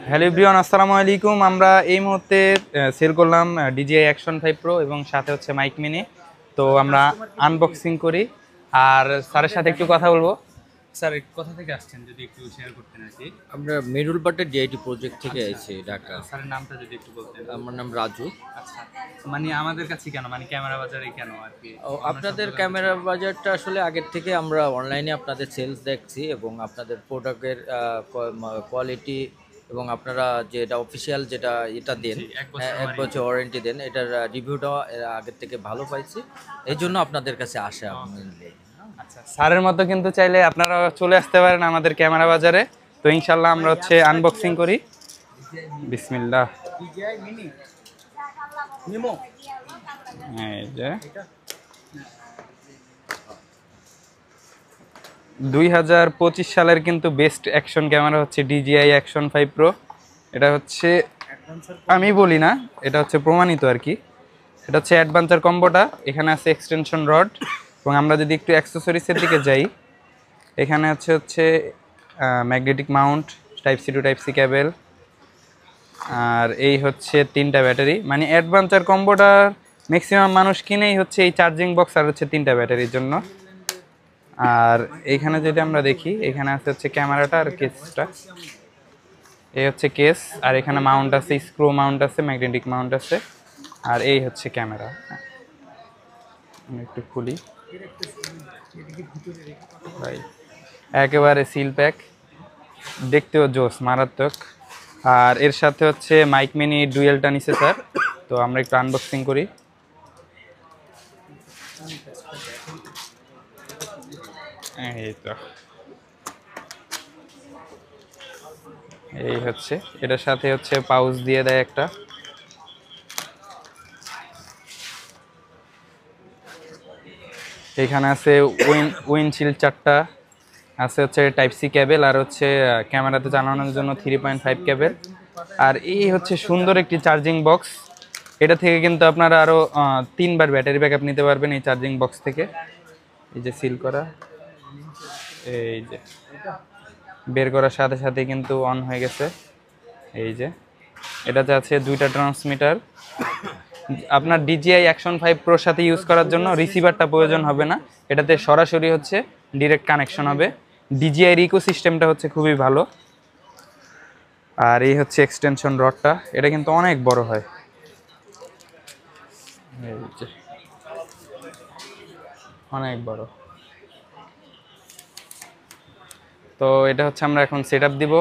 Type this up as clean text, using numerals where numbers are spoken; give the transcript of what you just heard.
Hello everyone, আসসালামু আলাইকুম। আমরা এই মুহূর্তে সেল করলাম DJI Action 5 Pro এবং সাথে হচ্ছে মাইক মিনি। তো আমরা আনবক্সিং করি আর স্যারের সাথে একটু কথা বলবো। স্যার কোথা থেকে আসছেন যদি একটু শেয়ার করতেন আর কি। আমরা মেরুল বাটের ডিআইটি প্রজেক্ট থেকে আইছি ঢাকা। স্যারের নামটা যদি একটু বলতেন। আমার নাম রাজু। আচ্ছা, মানে আমাদের কাছে কেন, মানে ক্যামেরা বাজারে কেন আর কি? আপনাদের ক্যামেরা বাজারটা আসলে আগের থেকে আমরা অনলাইনে আপনাদের সেলস দেখছি এবং আপনাদের প্রোডাক্টের কোয়ালিটি এবং আপনারা যেটা অফিসিয়াল যেটা এটা দেন, এক বছর ওয়ারেন্টি দেন, এটার রিভিউটা আগের থেকে ভালো পাইছি, এই জন্য আপনাদের কাছে আসা মেনলি। আচ্ছা, স্যারের মতো কিন্তু চাইলে আপনারা চলে আসতে পারেন আমাদের ক্যামেরা বাজারে। তো ইনশাল্লাহ আমরা হচ্ছে আনবক্সিং করি। বিসমিল্লাহ। এই যে 2025 সালের কিন্তু বেস্ট অ্যাকশন ক্যামেরা হচ্ছে DJI Action 5 Pro। এটা হচ্ছে আমি বলি না, এটা হচ্ছে প্রমাণিত আর কি। এটা হচ্ছে অ্যাডভেঞ্চার কম্বোটা, এখানে আছে এক্সটেনশন রড এবং আমরা যদি একটু অ্যাক্সেসরিজের দিকে যাই, এখানে হচ্ছে magnetic mount, type C to type C cable, আর এই হচ্ছে 3টা ব্যাটারি। মানে অ্যাডভেঞ্চার কম্বোটার ম্যাক্সিমাম মানুষ কিনেই হচ্ছে এই চার্জিং বক্স আর হচ্ছে 3টা ব্যাটারির জন্য। আর এইখানে যদি আমরা দেখি, এখানে আছে হচ্ছে ক্যামেরাটা আর কেসটা। এই হচ্ছে কেস, আর এখানে মাউন্ট আছে, স্ক্রু মাউন্ট আছে, ম্যাগনেটিক মাউন্ট আছে, আর এই হচ্ছে ক্যামেরা। আমি একটু খুলি ভাই, একেবারে সিল প্যাক, দেখতেও জোস, মারাত্মক। আর এর সাথে হচ্ছে মাইক মিনি ডুয়েলটা নিছে স্যার। তো আমরা একটু আনবক্সিং করি। এই তো, এই হচ্ছে, এটার সাথে হচ্ছে পাউচ দিয়ে দেয় একটা। এখানে আছে উইন্ডশিল্ড 4টা, আছে হচ্ছে টাইপ সি কেবল, আর হচ্ছে ক্যামেরাতে চালানোর জন্য 3.5 কেবল। আর এই হচ্ছে সুন্দর একটি চার্জিং বক্স। এটা থেকে কিন্তু আপনারা আরও 3বার ব্যাটারি ব্যাকআপ নিতে পারবেন এই চার্জিং বক্স থেকে। এই যে সিল করা, এই যে বের করার সাথে সাথে কিন্তু অন হয়ে গেছে। এই যে এটাতে আছে 2টা ট্রান্সমিটার। আপনার DJI Action 5 Pro সাথে ইউজ করার জন্য রিসিভারটা প্রয়োজন হবে না, এটাতে সরাসরি হচ্ছে ডিরেক্ট কানেকশন হবে। DJI ইকোসিস্টেমটা হচ্ছে খুবই ভালো। আর এই হচ্ছে এক্সটেনশন রডটা, এটা কিন্তু অনেক বড় হয়। এই যে অনেক বড়। তো এটা হচ্ছে আমরা এখন সেটআপ দিব।